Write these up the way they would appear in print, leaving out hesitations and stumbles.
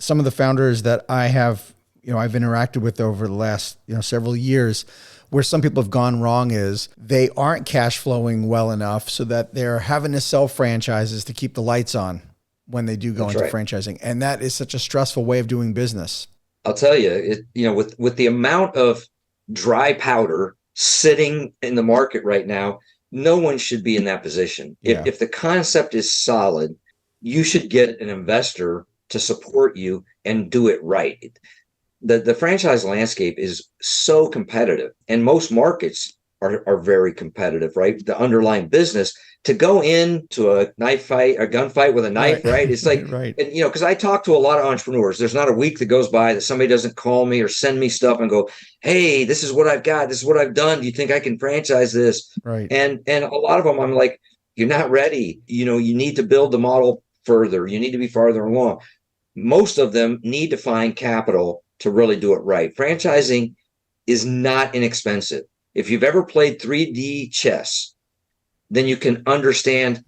some of the founders that I have, I've interacted with over the last, several years, where some people have gone wrong is they aren't cash flowing well enough so that they're having to sell franchises to keep the lights on when they do go into franchising. And that is such a stressful way of doing business. I'll tell you, with the amount of dry powder sitting in the market right now, no one should be in that position. Yeah. If the concept is solid, you should get an investor to support you and do it right. The franchise landscape is so competitive, and most markets are very competitive, right? The underlying business, to go into a knife fight, a gunfight with a knife, right? It's like, right. And, because I talk to a lot of entrepreneurs. There's not a week that goes by that somebody doesn't call me or send me stuff and go, hey, this is what I've got. This is what I've done. Do you think I can franchise this? Right. And a lot of them, I'm like, you're not ready. You need to build the model further. You need to be farther along. Most of them need to find capital to really do it right. Franchising is not inexpensive. If you've ever played 3D chess, then you can understand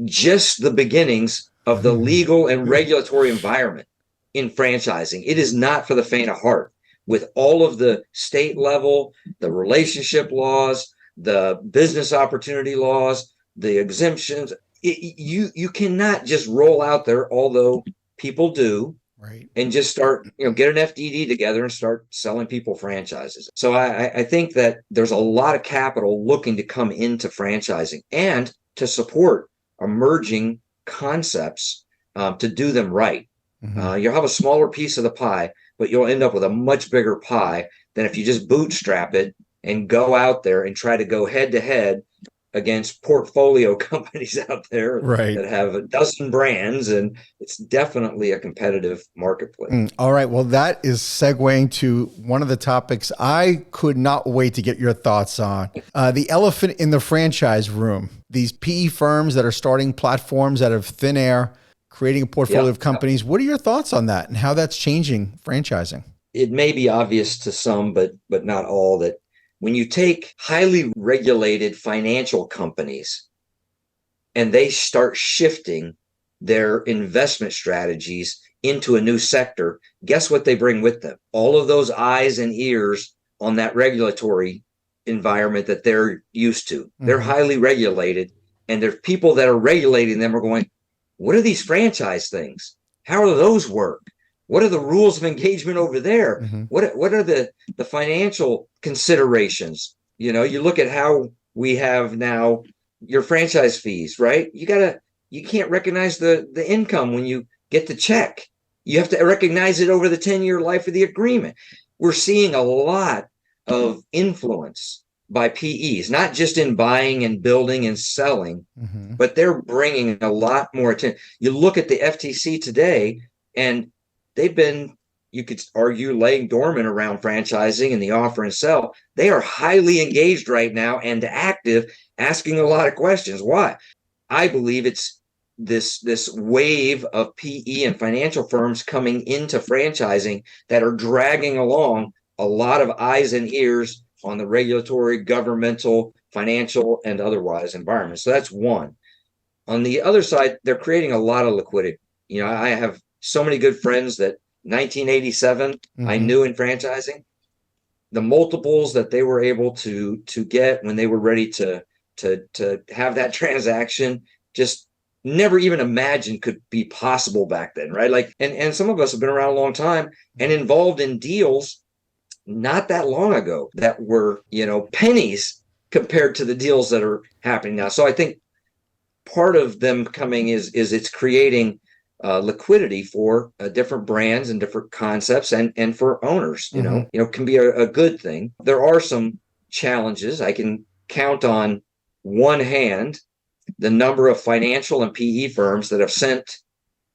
just the beginnings of the legal and regulatory environment in franchising. It is not for the faint of heart. With all of the state level, the relationship laws, the business opportunity laws, the exemptions, you cannot just roll out there, although people do, right, and just start, get an FDD together and start selling people franchises. So I think that there's a lot of capital looking to come into franchising and to support emerging concepts to do them right. Mm-hmm. You'll have a smaller piece of the pie, but you'll end up with a much bigger pie than if you just bootstrap it and go out there and try to go head to head against portfolio companies out there right, that have a dozen brands, and it's definitely a competitive marketplace. All right. Well, that is segueing to one of the topics I could not wait to get your thoughts on. The elephant in the franchise room, these PE firms that are starting platforms out of thin air, creating a portfolio of companies. What are your thoughts on that and how that's changing franchising? It may be obvious to some, but not all, that when you take highly regulated financial companies and they start shifting their investment strategies into a new sector, guess what they bring with them? All of those eyes and ears on that regulatory environment that they're used to. Mm-hmm. They're highly regulated, and there's people that are regulating them are going, what are these franchise things? How do those work? What are the rules of engagement over there? Mm-hmm. What are the financial considerations? You look at how we have now your franchise fees, right? You can't recognize the income when you get the check. You have to recognize it over the 10-year life of the agreement. We're seeing a lot of influence by PEs, not just in buying and building and selling, mm-hmm. but they're bringing a lot more attention. You look at the FTC today, and they've been, you could argue, laying dormant around franchising and the offer and sell. They are highly engaged right now and active, asking a lot of questions. Why? I believe it's this wave of PE and financial firms coming into franchising that are dragging along a lot of eyes and ears on the regulatory, governmental, financial, and otherwise environment. So that's one. On the other side, they're creating a lot of liquidity. I have so many good friends that 1987, mm-hmm. I knew in franchising. The multiples that they were able to get when they were ready to have that transaction, just never even imagined could be possible back then, right? Like, and some of us have been around a long time and involved in deals not that long ago that were, pennies compared to the deals that are happening now. So I think part of them coming is it's creating liquidity for different brands and different concepts and for owners, mm-hmm. Can be a good thing. There are some challenges. I can count on one hand the number of financial and PE firms that have sent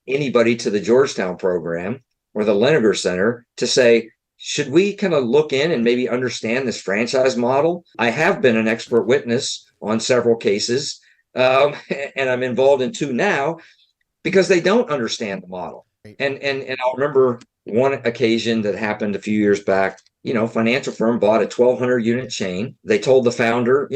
anybody to the Georgetown program or the Lineker Center to say, should we kind of look in and maybe understand this franchise model? I have been an expert witness on several cases, and I'm involved in two now, because they don't understand the model. And I'll remember one occasion that happened a few years back. Financial firm bought a 1,200 unit chain. They told the founder,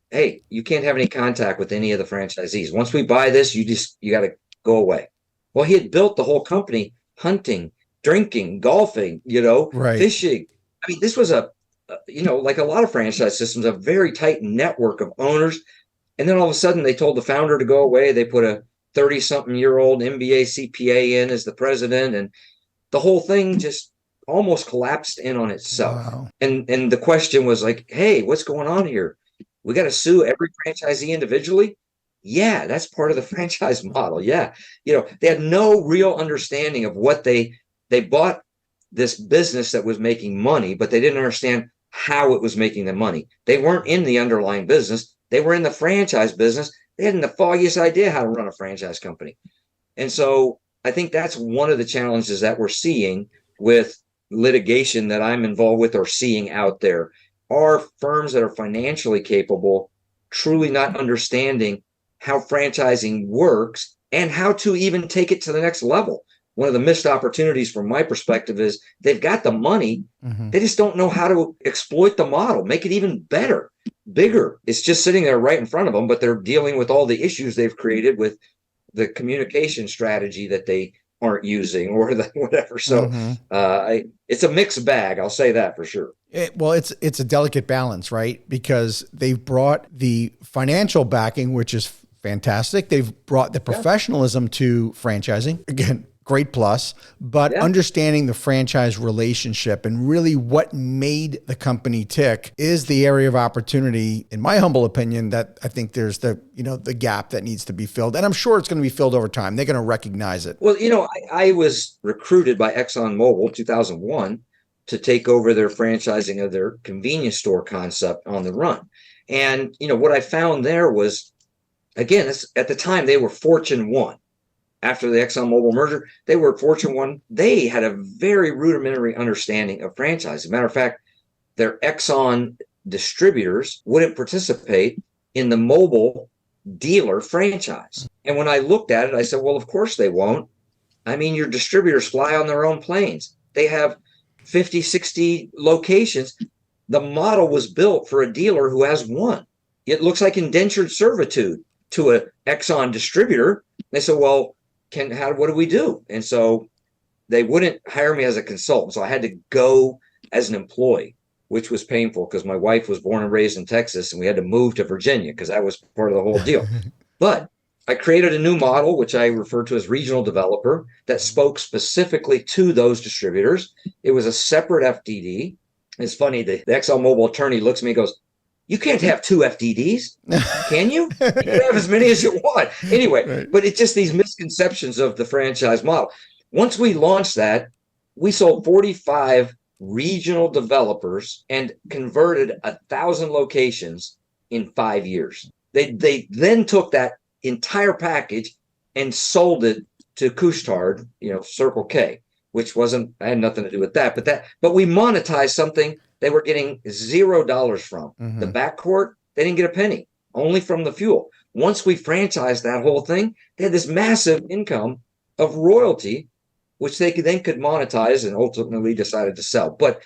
hey, you can't have any contact with any of the franchisees. Once we buy this, you got to go away. Well, he had built the whole company hunting, drinking, golfing, Right. fishing. I mean, this was like a lot of franchise systems, a very tight network of owners. And then all of a sudden they told the founder to go away. They put a 30-something-year-old MBA CPA in as the president, and the whole thing just almost collapsed in on itself. Wow. And the question was like, hey, what's going on here? We got to sue every franchisee individually? Yeah, that's part of the franchise model. Yeah. They had no real understanding of what they bought this business that was making money, but they didn't understand how it was making the money. They weren't in the underlying business. They were in the franchise business. They hadn't the foggiest idea how to run a franchise company. And so I think that's one of the challenges that we're seeing with litigation that I'm involved with or seeing out there are firms that are financially capable truly not understanding how franchising works and how to even take it to the next level. One of the missed opportunities from my perspective is they've got the money. Mm-hmm. They just don't know how to exploit the model, make it even better, bigger. It's just sitting there right in front of them, but they're dealing with all the issues they've created with the communication strategy that they aren't using or whatever. So it's a mixed bag. I'll say that for sure. It's a delicate balance, right? Because they've brought the financial backing, which is fantastic. They've brought the professionalism to franchising. Again, great plus, but understanding the franchise relationship and really what made the company tick is the area of opportunity, in my humble opinion, that I think there's the gap that needs to be filled. And I'm sure it's going to be filled over time. They're going to recognize it. Well, I was recruited by ExxonMobil 2001 to take over their franchising of their convenience store concept on the run. And, what I found there was, again, at the time they were Fortune 1. After the ExxonMobil merger, they were Fortune 1. They had a very rudimentary understanding of franchising. Matter of fact, their Exxon distributors wouldn't participate in the mobile dealer franchise. And when I looked at it, I said, well, of course they won't. I mean, your distributors fly on their own planes. They have 50, 60 locations. The model was built for a dealer who has one. It looks like indentured servitude to an Exxon distributor. They said, well, what do we do? And so they wouldn't hire me as a consultant. So I had to go as an employee, which was painful because my wife was born and raised in Texas and we had to move to Virginia because that was part of the whole deal. But I created a new model, which I refer to as regional developer, that spoke specifically to those distributors. It was a separate FDD. It's funny, the ExxonMobil attorney looks at me and goes, you can't have 2 FDDs, can you? You can have as many as you want. Anyway, right. But it's just these misconceptions of the franchise model. Once we launched that, we sold 45 regional developers and converted 1,000 locations in 5 years. They then took that entire package and sold it to Couche-Tard, Circle K, which I had nothing to do with that. But we monetized something they were getting $0 from. Mm-hmm. The backcourt, they didn't get a penny, only from the fuel. Once we franchised that whole thing, they had this massive income of royalty, which they then could monetize and ultimately decided to sell. But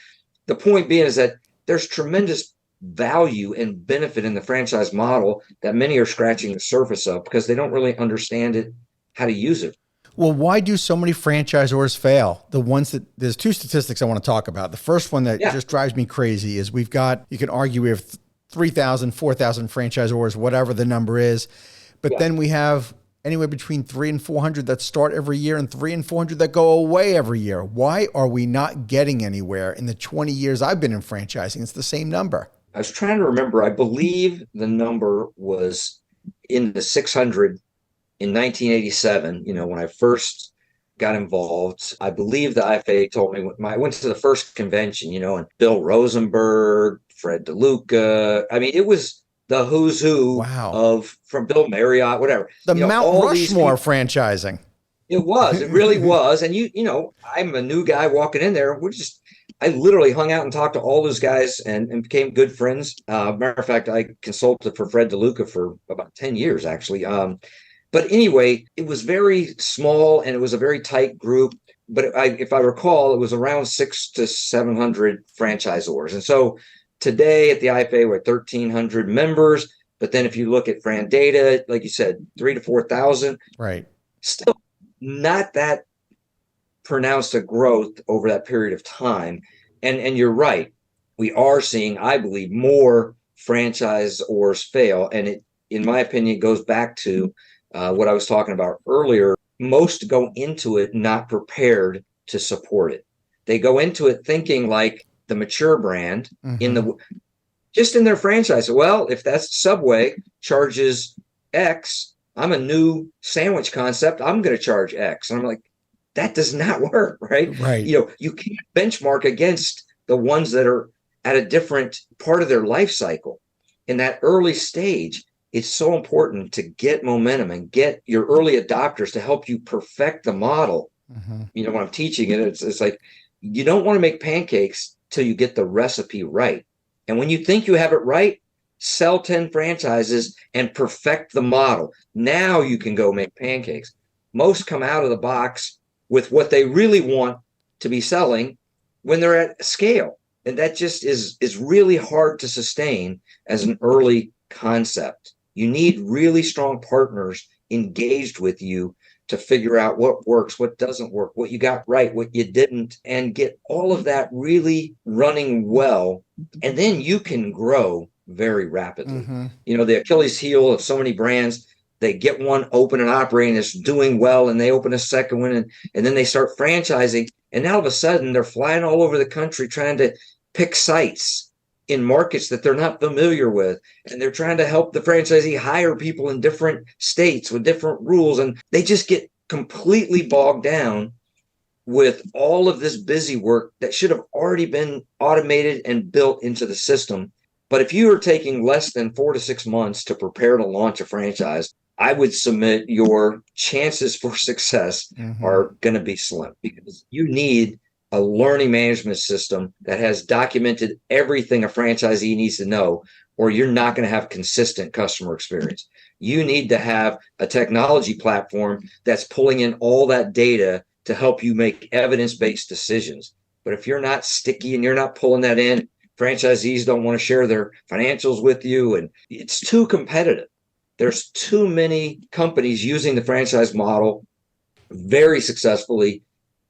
the point being is that there's tremendous value and benefit in the franchise model that many are scratching the surface of because they don't really understand it, how to use it. Well, why do so many franchisors fail? There's 2 statistics I want to talk about. The first one that just drives me crazy is you can argue we have 3,000, 4,000 franchisors, whatever the number is. But then we have anywhere between 300 and 400 that start every year and 300 and 400 that go away every year. Why are we not getting anywhere? In the 20 years I've been in franchising, it's the same number. I was trying to remember. I believe the number was in the 600 in 1987, when I first got involved. I believe the IFA told me when I went to the first convention, and Bill Rosenberg, Fred DeLuca. I mean, it was the who's who from Bill Marriott, whatever. The Mount Rushmore franchising. It was. It really was. And I'm a new guy walking in there. I literally hung out and talked to all those guys and became good friends. Matter of fact, I consulted for Fred DeLuca for about 10 years, actually. But anyway, it was very small and it was a very tight group. But if I recall, it was around 600 to 700 franchisors. And so today at the IFA, we're at 1,300 members. But then if you look at Fran data, like you said, 3,000 to 4,000. Right. Still not that pronounced a growth over that period of time. And you're right. We are seeing, I believe, more franchisors fail. And it, in my opinion, goes back to what I was talking about earlier. Most go into it not prepared to support it. They go into it thinking like the mature brand in the just in their franchise. Well, if that's Subway charges X, I'm a new sandwich concept, I'm going to charge X. And I'm like, that does not work, right? Right. You know, you can't benchmark against the ones that are at a different part of their life cycle. In that early stage, it's so important to get momentum and get your early adopters to help you perfect the model. You know, when I'm teaching it, it's like, you don't want to make pancakes till you get the recipe right. And when you think you have it right, sell 10 franchises and perfect the model. Now you can go make pancakes. Most come out of the box with what they really want to be selling when they're at scale. And that just is really hard to sustain as an early concept. You need really strong partners engaged with you to figure out what works, what doesn't work, what you got right, what you didn't, and get all of that really running well. And then you can grow very rapidly. You know, the Achilles heel of so many brands, they get one open and operating, it's doing well, and they open a second one, and then they start franchising. And now all of a sudden they're flying all over the country trying to pick sites in markets that they're not familiar with. And they're trying to help the franchisee hire people in different states with different rules. And they just get completely bogged down with all of this busy work that should have already been automated and built into the system. But if you are taking less than 4 to 6 months to prepare to launch a franchise, I would submit your chances for success are going to be slim, because you need a learning management system that has documented everything a franchisee needs to know, or you're not going to have consistent customer experience. You need to have a technology platform that's pulling in all that data to help you make evidence-based decisions. But if you're not sticky and you're not pulling that in, franchisees don't want to share their financials with you, and it's too competitive. There's too many companies using the franchise model very successfully,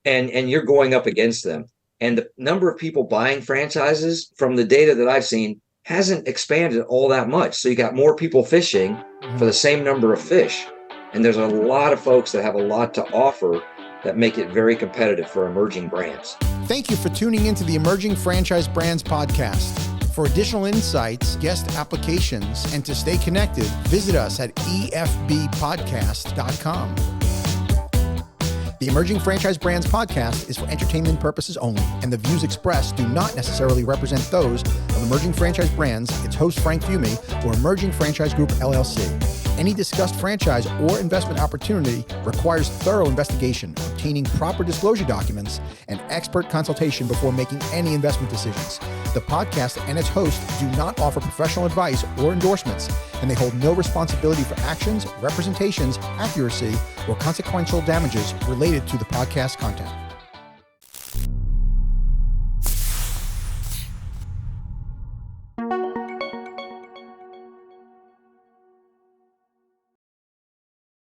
and you're going up against them. And the number of people buying franchises, from the data that I've seen, hasn't expanded all that much. So you got more people fishing for the same number of fish. And there's a lot of folks that have a lot to offer that make it very competitive for emerging brands. Thank you for tuning into the Emerging Franchise Brands podcast. For additional insights, guest applications, and to stay connected, visit us at efbpodcast.com. The Emerging Franchise Brands podcast is for entertainment purposes only, and the views expressed do not necessarily represent those of Emerging Franchise Brands, its host Frank Fumey, or Emerging Franchise Group, LLC. Any discussed franchise or investment opportunity requires thorough investigation, obtaining proper disclosure documents, and expert consultation before making any investment decisions. The podcast and its host do not offer professional advice or endorsements, and they hold no responsibility for actions, representations, accuracy, or consequential damages related to the podcast content.